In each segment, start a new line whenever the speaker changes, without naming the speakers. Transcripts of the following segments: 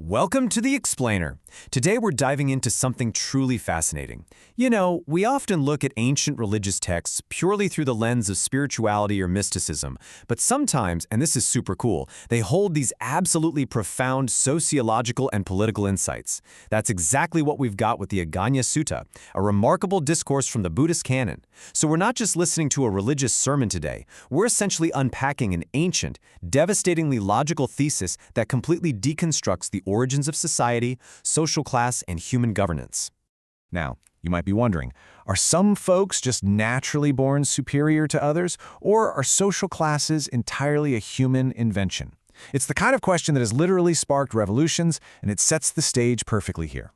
Welcome to The Explainer. Today we're diving into something truly fascinating. You know, we often look at ancient religious texts purely through the lens of spirituality or mysticism, but sometimes, and this is super cool, they hold these absolutely profound sociological and political insights. That's exactly what we've got with the Aggañña Sutta, a remarkable discourse from the Buddhist canon. So we're not just listening to a religious sermon today, we're essentially unpacking an ancient, devastatingly logical thesis that completely deconstructs the origins of society, social class, and human governance.
Now, you might be wondering, are some folks just naturally born superior to others, or are social classes entirely a human invention? It's the kind of question that has literally sparked revolutions, and it sets the stage perfectly here.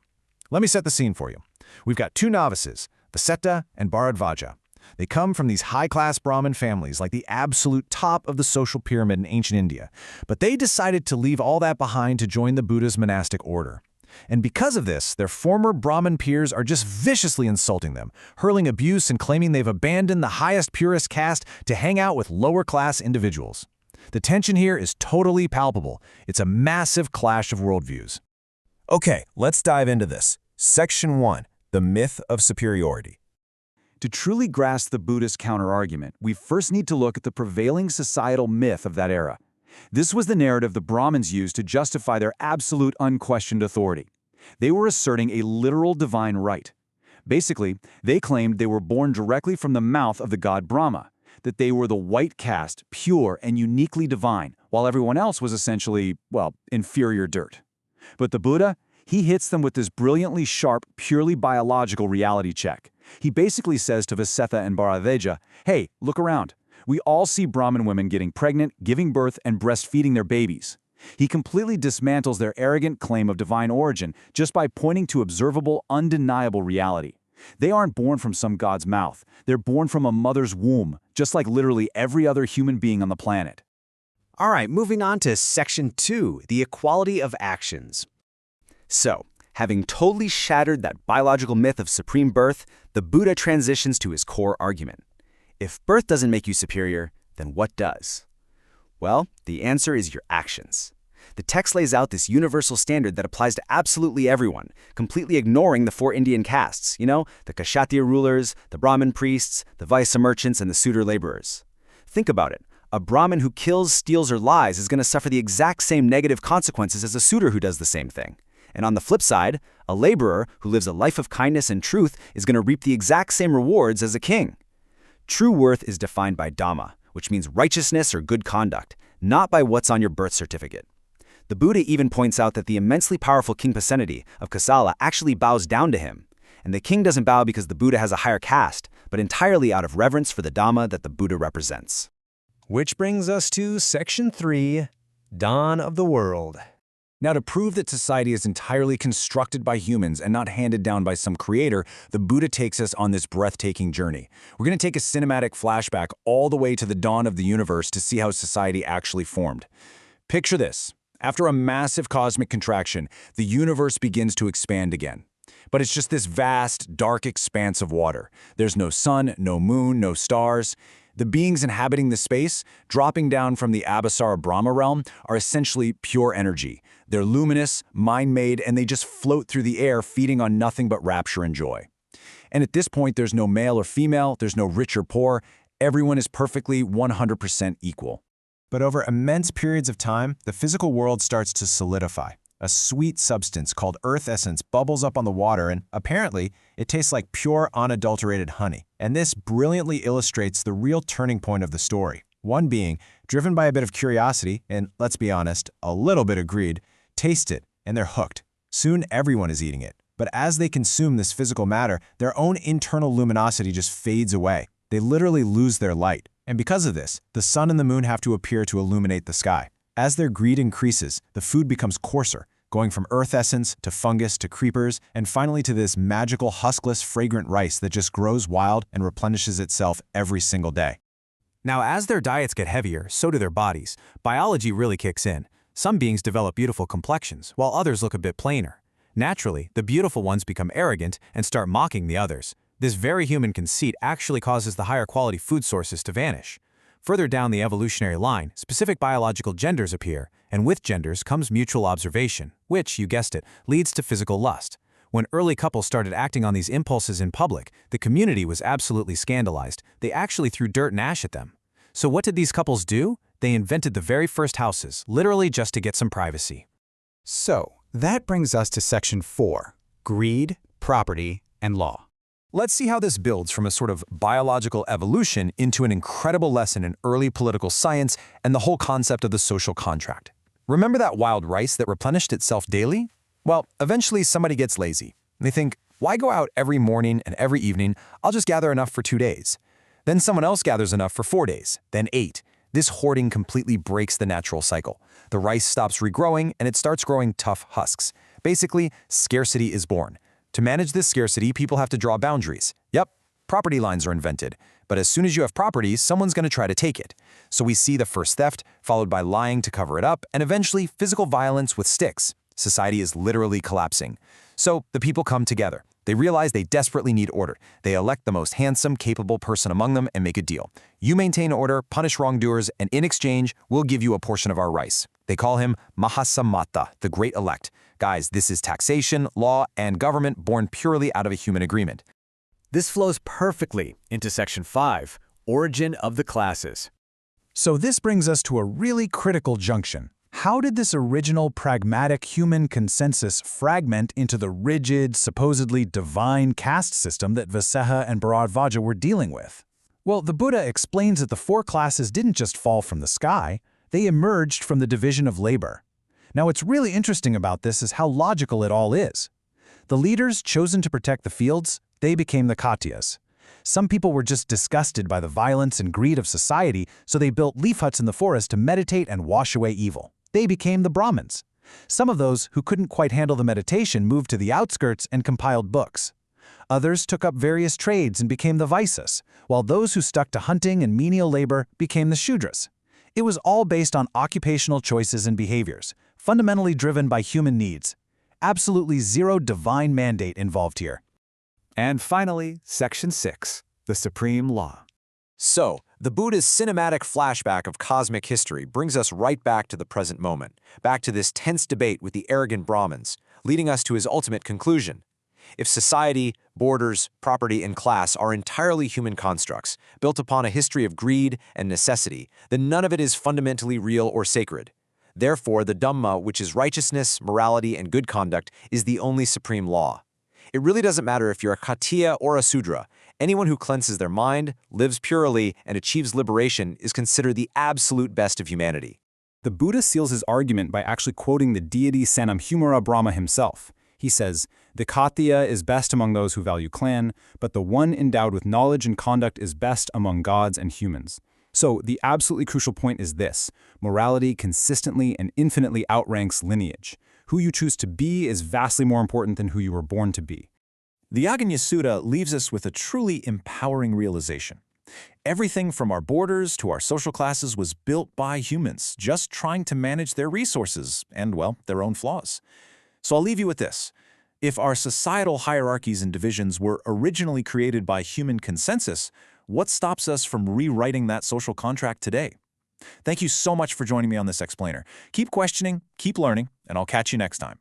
Let me set the scene for you. We've got two novices, Vasetta and Bharadvaja. They come from these high-class Brahmin families, like the absolute top of the social pyramid in ancient India. But they decided to leave all that behind to join the Buddha's monastic order. And because of this, their former Brahmin peers are just viciously insulting them, hurling abuse and claiming they've abandoned the highest, purest caste to hang out with lower-class individuals. The tension here is totally palpable. It's a massive clash of worldviews.
Okay, let's dive into this. Section 1. The Myth of Superiority.
To truly grasp the Buddhist counterargument, we first need to look at the prevailing societal myth of that era. This was the narrative the Brahmins used to justify their absolute unquestioned authority. They were asserting a literal divine right. Basically, they claimed they were born directly from the mouth of the god Brahma, that they were the white caste, pure and uniquely divine, while everyone else was essentially, well, inferior dirt. But the Buddha, he hits them with this brilliantly sharp, purely biological reality check. He basically says to Vasetta and Bharadvaja, hey, look around. We all see Brahmin women getting pregnant, giving birth, and breastfeeding their babies. He completely dismantles their arrogant claim of divine origin just by pointing to observable, undeniable reality. They aren't born from some god's mouth. They're born from a mother's womb, just like literally every other human being on the planet.
All right, moving on to Section 2, the equality of actions. So, having totally shattered that biological myth of supreme birth, the Buddha transitions to his core argument. If birth doesn't make you superior, then what does? Well, the answer is your actions. The text lays out this universal standard that applies to absolutely everyone, completely ignoring the four Indian castes, the Kshatriya rulers, the Brahmin priests, the Vaisya merchants, and the Sudra laborers. Think about it. A Brahmin who kills, steals, or lies is going to suffer the exact same negative consequences as a Sudra who does the same thing. And on the flip side, a laborer who lives a life of kindness and truth is going to reap the exact same rewards as a king. True worth is defined by Dhamma, which means righteousness or good conduct, not by what's on your birth certificate. The Buddha even points out that the immensely powerful King Pasenadi of Kosala actually bows down to him. And the king doesn't bow because the Buddha has a higher caste, but entirely out of reverence for the Dhamma that the Buddha represents.
Which brings us to Section 3, Dawn of the World.
Now, to prove that society is entirely constructed by humans and not handed down by some creator, the Buddha takes us on this breathtaking journey. We're going to take a cinematic flashback all the way to the dawn of the universe to see how society actually formed. Picture this. After a massive cosmic contraction, the universe begins to expand again. But it's just this vast, dark expanse of water. There's no sun, no moon, no stars. The beings inhabiting the space, dropping down from the Abhisara Brahma realm, are essentially pure energy. They're luminous, mind-made, and they just float through the air, feeding on nothing but rapture and joy. And at this point, there's no male or female, there's no rich or poor. Everyone is perfectly 100% equal.
But over immense periods of time, the physical world starts to solidify. A sweet substance called earth essence bubbles up on the water, and apparently, it tastes like pure, unadulterated honey. And this brilliantly illustrates the real turning point of the story. One being, driven by a bit of curiosity, and let's be honest, a little bit of greed, taste it, and they're hooked. Soon, everyone is eating it. But as they consume this physical matter, their own internal luminosity just fades away. They literally lose their light. And because of this, the sun and the moon have to appear to illuminate the sky. As their greed increases, the food becomes coarser, going from earth essence to fungus to creepers, and finally to this magical huskless, fragrant rice that just grows wild and replenishes itself every single day.
Now, as their diets get heavier, so do their bodies. Biology really kicks in. Some beings develop beautiful complexions, while others look a bit plainer. Naturally, the beautiful ones become arrogant and start mocking the others. This very human conceit actually causes the higher quality food sources to vanish. Further down the evolutionary line, specific biological genders appear, and with genders comes mutual observation, which, you guessed it, leads to physical lust. When early couples started acting on these impulses in public, the community was absolutely scandalized. They actually threw dirt and ash at them. So what did these couples do? They invented the very first houses, literally just to get some privacy.
So, that brings us to Section 4, Greed, Property, and Law.
Let's see how this builds from a sort of biological evolution into an incredible lesson in early political science and the whole concept of the social contract. Remember that wild rice that replenished itself daily? Well, eventually somebody gets lazy. They think, why go out every morning and every evening? I'll just gather enough for 2 days. Then someone else gathers enough for 4 days, then 8. This hoarding completely breaks the natural cycle. The rice stops regrowing and it starts growing tough husks. Basically, scarcity is born. To manage this scarcity, people have to draw boundaries. Yep, property lines are invented. But as soon as you have property, someone's going to try to take it. So we see the first theft, followed by lying to cover it up, and eventually physical violence with sticks. Society is literally collapsing. So the people come together. They realize they desperately need order. They elect the most handsome, capable person among them and make a deal. You maintain order, punish wrongdoers, and in exchange, we'll give you a portion of our rice. They call him Mahasamata, the Great Elect. Guys, this is taxation, law, and government born purely out of a human agreement.
This flows perfectly into Section 5, Origin of the Classes.
So this brings us to a really critical junction. How did this original pragmatic human consensus fragment into the rigid, supposedly divine caste system that Vaseha and Bharadvaja were dealing with? Well, the Buddha explains that the 4 classes didn't just fall from the sky, they emerged from the division of labor. Now, what's really interesting about this is how logical it all is. The leaders chosen to protect the fields, they became the Kshatriyas. Some people were just disgusted by the violence and greed of society, so they built leaf huts in the forest to meditate and wash away evil. They became the Brahmins. Some of those who couldn't quite handle the meditation moved to the outskirts and compiled books. Others took up various trades and became the Vaisas, while those who stuck to hunting and menial labor became the Shudras. It was all based on occupational choices and behaviors, fundamentally driven by human needs. Absolutely zero divine mandate involved here.
And finally, Section 6, the Supreme Law.
So, the Buddha's cinematic flashback of cosmic history brings us right back to the present moment, back to this tense debate with the arrogant Brahmins, leading us to his ultimate conclusion. If society, borders, property, and class are entirely human constructs, built upon a history of greed and necessity, then none of it is fundamentally real or sacred. Therefore, the Dhamma, which is righteousness, morality, and good conduct, is the only supreme law. It really doesn't matter if you're a Kshatriya or a Sudra. Anyone who cleanses their mind, lives purely, and achieves liberation is considered the absolute best of humanity.
The Buddha seals his argument by actually quoting the deity Sanamhumara Brahma himself. He says, "The Kshatriya is best among those who value clan, but the one endowed with knowledge and conduct is best among gods and humans." So the absolutely crucial point is this: morality consistently and infinitely outranks lineage. Who you choose to be is vastly more important than who you were born to be.
The Aggañña Sutta leaves us with a truly empowering realization. Everything from our borders to our social classes was built by humans, just trying to manage their resources and, well, their own flaws. So I'll leave you with this. If our societal hierarchies and divisions were originally created by human consensus, what stops us from rewriting that social contract today? Thank you so much for joining me on this explainer. Keep questioning, keep learning, and I'll catch you next time.